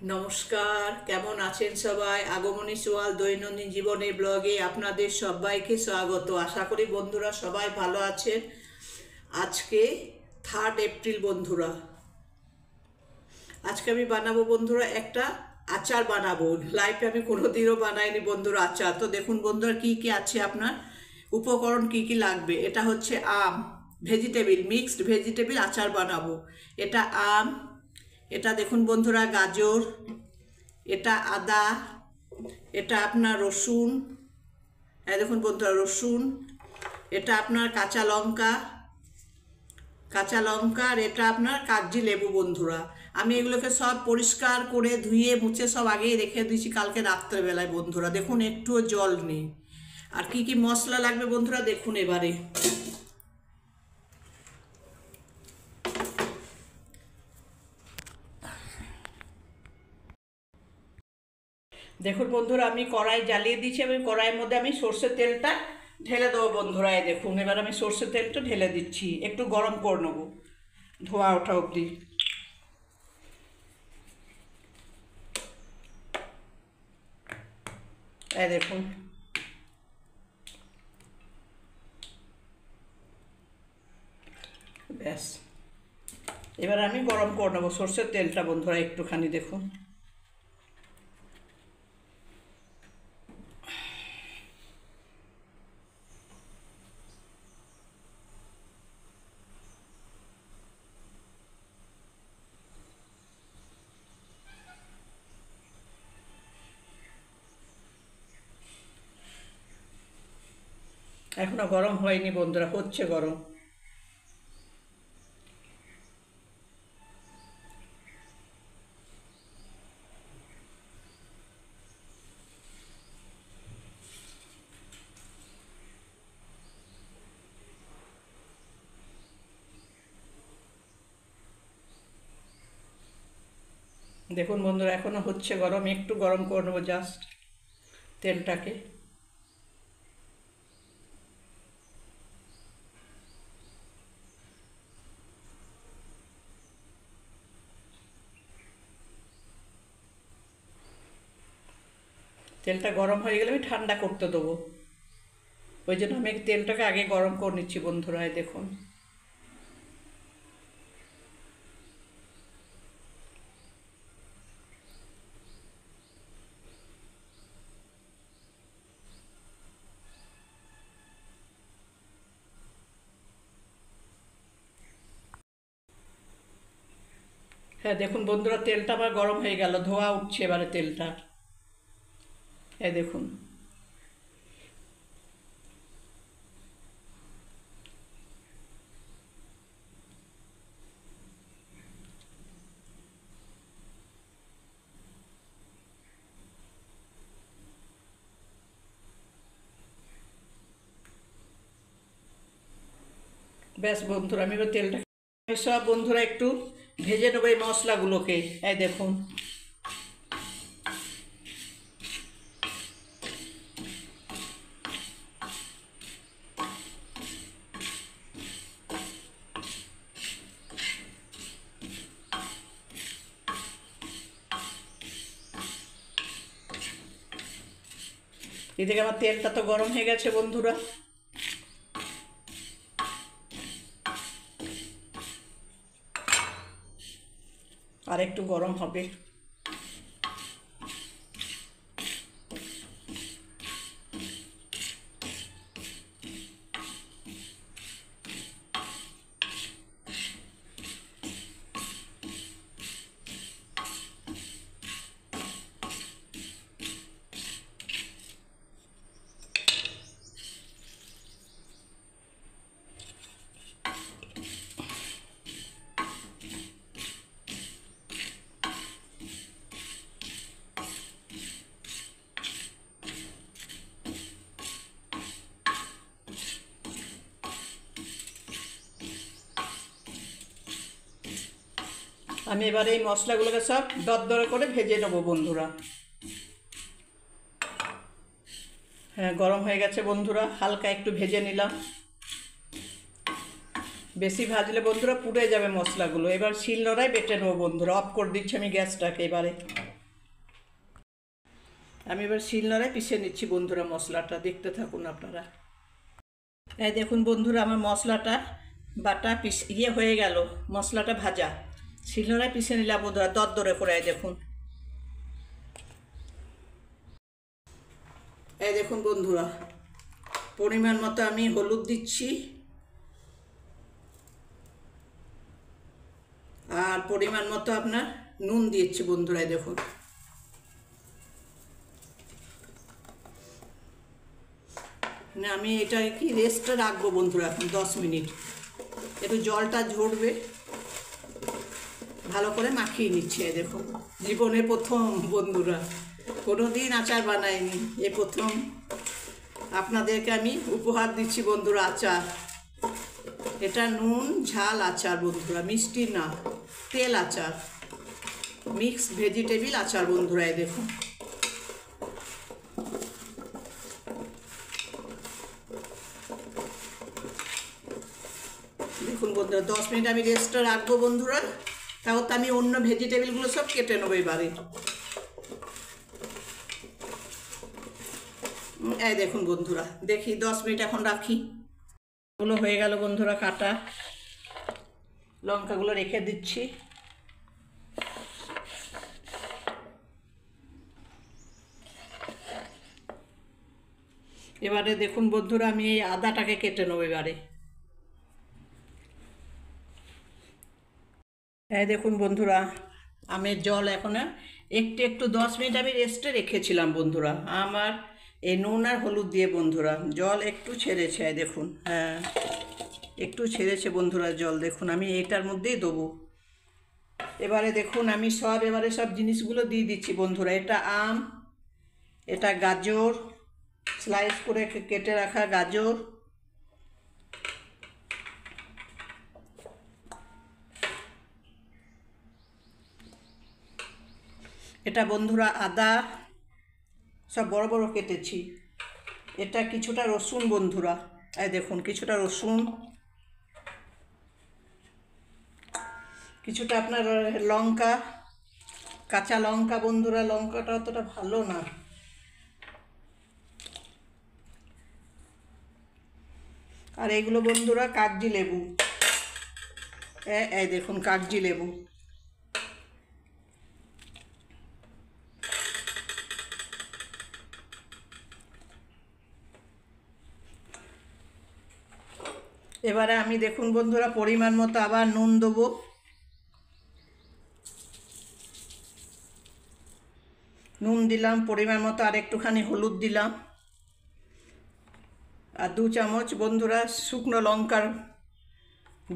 নমস্কার, কেমন আছেন সবাই? আগমনী সোয়াল দৈনন্দিন জীবনের ব্লগে আপনাদের সবাইকে স্বাগত। আশা করি বন্ধুরা সবাই ভালো আছেন। আজকে 3 এপ্রিল বন্ধুরা। আজকে আমি বানাবো বন্ধুরা একটা আচার বানাবো। লাইফে আমি কোনোদিনও বানাইনি বন্ধুরা আচার। তো দেখুন বন্ধুরা কি কি আছে, আপনার উপকরণ কি কি লাগবে। এটা হচ্ছে আম, ভেজিটেবিল, মিক্সড ভেজিটেবিল আচার বানাবো। এটা আম, এটা দেখুন বন্ধুরা গাজর, এটা আদা, এটা আপনার রসুন, এই দেখুন বন্ধুরা রসুন, এটা আপনার কাঁচা লঙ্কা আর এটা আপনার কাগজি লেবু বন্ধুরা। আমি এগুলোকে সব পরিষ্কার করে ধুয়ে মুছে সব আগেই রেখে দিয়েছি কালকে রাত্রেবেলায় বন্ধুরা। দেখুন একটুও জল নেই। আর কি কি মশলা লাগবে বন্ধুরা দেখুন এবারে। দেখুন বন্ধুরা আমি কড়াই জ্বালিয়ে দিয়েছি। আমি কড়াইয়ের মধ্যে আমি সর্ষের তেলটা ঢেলে দেবো বন্ধুরা। এই দেখুন এবার আমি সর্ষের তেলটা ঢেলে দিচ্ছি, একটু গরম করে নেবো ধোয়া ওঠা অবধি। এই দেখুন ব্যাস, এবার আমি গরম করে নেবো সর্ষের তেলটা বন্ধুরা একটুখানি। দেখুন এখনো গরম হয়নি বন্ধুরা, হচ্ছে গরম। দেখুন বন্ধুরা এখনো হচ্ছে গরম, একটু গরম করে নেবো জাস্ট তেলটাকে। তেলটা গরম হয়ে গেলে আমি ঠান্ডা করতে দেবো, ওই জন্য আমি তেলটাকে আগে গরম করে নিচ্ছি বন্ধুরা। দেখুন হ্যাঁ, দেখুন বন্ধুরা তেলটা আবার গরম হয়ে গেল, ধোয়া উঠছে এবারে তেলটা। হ্যাঁ দেখুন ব্যাস বন্ধুরা আমি এবার তেলটা সব বন্ধুরা একটু ভেজে নেবো এই মশলাগুলোকে। এই দেখুন এদিকে আমার তেলটা তো গরম হয়ে গেছে বন্ধুরা। আর একটু গরম হবে। আমি এবার এই মশলাগুলোকে সব দরদরে করে ভেজে নেবো বন্ধুরা। হ্যাঁ গরম হয়ে গেছে বন্ধুরা, হালকা একটু ভেজে নিলাম। বেশি ভাজলে বন্ধুরা পুড়ে যাবে মশলাগুলো। এবার শিলনোড়ায় বেটে নেবো বন্ধুরা। অফ করে দিচ্ছি আমি গ্যাসটাকে এবারে। আমি এবার শিলনোড়ায় পিষে নিচ্ছি বন্ধুরা মশলাটা, দেখতে থাকুন আপনারা। এই দেখুন বন্ধুরা আমার মশলাটা বাটা হয়ে গেল, মশলাটা ভাজা, শিলনোড়ায় পিষে নিলাম বন্ধুরা দরদরে করে। দেখুন, এই দেখুন বন্ধুরা, পরিমাণ মতো আমি হলুদ দিচ্ছি আর পরিমাণ মতো আপনার নুন দিচ্ছি বন্ধুরা। দেখুন, আমি এটা কি রেস্টে রাখবো বন্ধুরা এখন 10 মিনিট, একটু জলটা ঝরবে, ভালো করে মাখিয়ে নিচ্ছে। দেখুন, জীবনে প্রথম বন্ধুরা, কোনো দিন আচার বানাইনি, এই প্রথম আপনাদেরকে আমি উপহার দিচ্ছি বন্ধুরা আচার। এটা নুন ঝাল আচার বন্ধুরা, মিষ্টি না, তেল আচার, মিক্স ভেজিটেবিল আচার বন্ধুরা। দেখুন, দেখুন বন্ধুরা 10 মিনিট আমি রেস্টে রাখবো বন্ধুরা, তাও তো আমি অন্য ভেজিটেবিলগুলো সব কেটে নেবো এবারে। এই দেখুন বন্ধুরা, দেখি 10 মিনিট এখন রাখি। এগুলো হয়ে গেল বন্ধুরা কাটা, লঙ্কাগুলো রেখে দিচ্ছি। এবারে দেখুন বন্ধুরা, আমি এই আদাটাকে কেটে নেবো এবারে। এই দেখুন বন্ধুরা, আমের জল এখন একটু একটু 10 মিনিট আমি রেস্টে রেখেছিলাম বন্ধুরা, আমার এই নুন আর হলুদ দিয়ে বন্ধুরা জল একটু ছেড়েছে। দেখুন, হ্যাঁ একটু ছেড়েছে বন্ধুরা জল, দেখুন আমি এইটার মধ্যেই দেবো। এবারে দেখুন আমি এবারে সব জিনিসগুলো দিয়ে দিচ্ছি বন্ধুরা। এটা আম, এটা গাজর, স্লাইস করে কেটে রাখা গাজর, এটা বন্ধুরা আদা সব বড় বড় কেটেছি, এটা কিছুটা রসুন বন্ধুরা, এই দেখুন কিছুটা রসুন, কিছুটা আপনার লঙ্কা, কাঁচা লঙ্কা বন্ধুরা, লঙ্কাটা অতটা ভালো না, আর এইগুলো বন্ধুরা কাগজি লেবু, এই দেখুন কাগজি লেবু। এবারে আমি দেখুন বন্ধুরা পরিমাণ মতো আবার নুন দেবো, নুন দিলাম, পরিমাণ মতো আর একটুখানি হলুদ দিলাম, আর 2 চামচ বন্ধুরা শুকনো লঙ্কার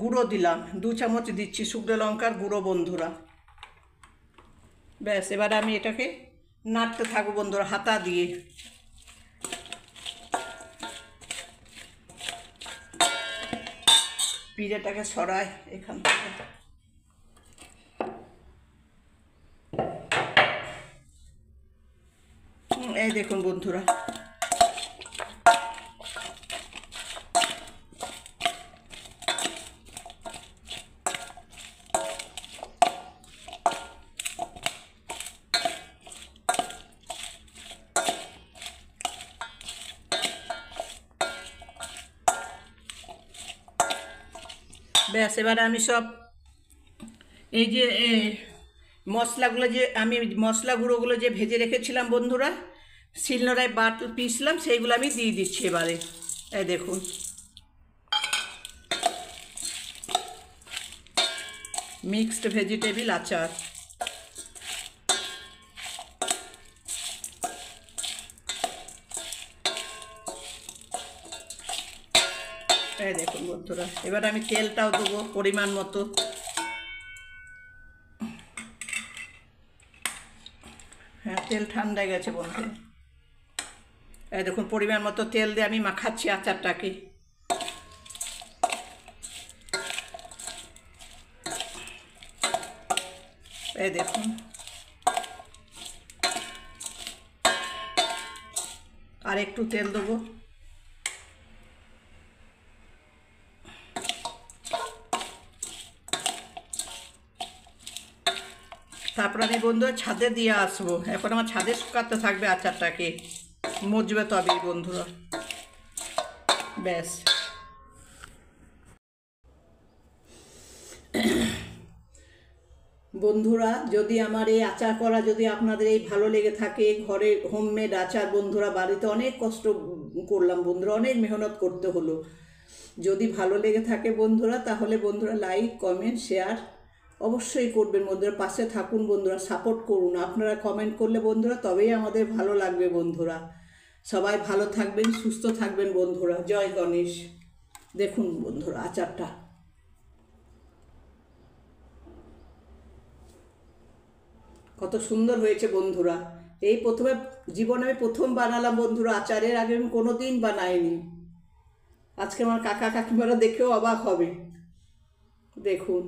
গুঁড়ো দিলাম, 2 চামচ দিচ্ছি শুকনো লঙ্কার গুঁড়ো বন্ধুরা। ব্যাস, এবারে আমি এটাকে নাড়তে থাকবো বন্ধুরা হাতা দিয়ে। পিঁড়েটাকে সরাই এখান থেকে। এই দেখুন বন্ধুরা, ব্যাস এবারে আমি সব এই যে মশলাগুলো যে আমি মশলা গুঁড়োগুলো যে ভেজে রেখেছিলাম বন্ধুরা, শিলনোড়ায় পিসলাম, সেইগুলো আমি দিয়ে দিচ্ছি এবারে। এই দেখুন, মিক্সড ভেজিটেবিল আচার। এই দেখুন বন্ধুরা, এবার আমি তেলটাও দেবো পরিমাণ মতো। হ্যাঁ, তেল ঠান্ডা গেছে বন্ধুরা। এই দেখুন পরিমাণ মতো তেল দিয়ে আমি মাখাচ্ছি আচারটাকে। এই দেখুন, আর একটু তেল দেবো। তারপর আমি বন্ধুরা ছাদে দিয়ে আসবো। এখন আমার ছাদে শুকাতে থাকবে আচারটাকে, মজবে তবেই বন্ধুরা। ব্যাস, বন্ধুরা যদি আমার এই আচার করা যদি আপনাদের এই ভালো লেগে থাকে, ঘরে হোমমেড আচার বন্ধুরা, বাড়িতে অনেক কষ্ট করলাম বন্ধুরা, অনেক মেহনত করতে হলো। যদি ভালো লেগে থাকে বন্ধুরা, তাহলে বন্ধুরা লাইক কমেন্ট শেয়ার অবশ্যই করবেন বন্ধুরা, পাশে থাকুন বন্ধুরা, সাপোর্ট করুন। আপনারা কমেন্ট করলে বন্ধুরা তবেই আমাদের ভালো লাগবে বন্ধুরা। সবাই ভালো থাকবেন, সুস্থ থাকবেন বন্ধুরা। জয় গণেশ। দেখুন বন্ধুরা আচারটা কত সুন্দর হয়েছে বন্ধুরা। এই প্রথমে জীবনে আমি প্রথম বানালাম বন্ধুরা আচারের আগে আমি কোনো দিন বানাইনি। আজকে আমার কাকা কাকিমারা দেখেও অবাক হবে। দেখুন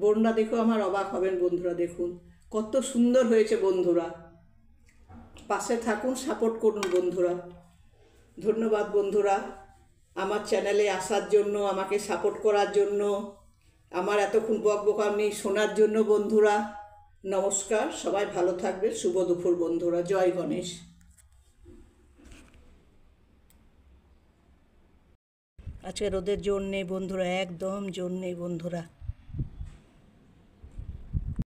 বোনরা দেখেও আমার অবাক হবেন বন্ধুরা। দেখুন কত সুন্দর হয়েছে বন্ধুরা। পাশে থাকুন, সাপোর্ট করুন বন্ধুরা। ধন্যবাদ বন্ধুরা আমার চ্যানেলে আসার জন্য, আমাকে সাপোর্ট করার জন্য, আমার এতক্ষণ বকবকানি শোনার জন্য বন্ধুরা। নমস্কার, সবাই ভালো থাকবে। শুভ দুপুর বন্ধুরা। জয় গণেশ। আজকে রোদের জোর নেই বন্ধুরা, একদম জোর নেই বন্ধুরা।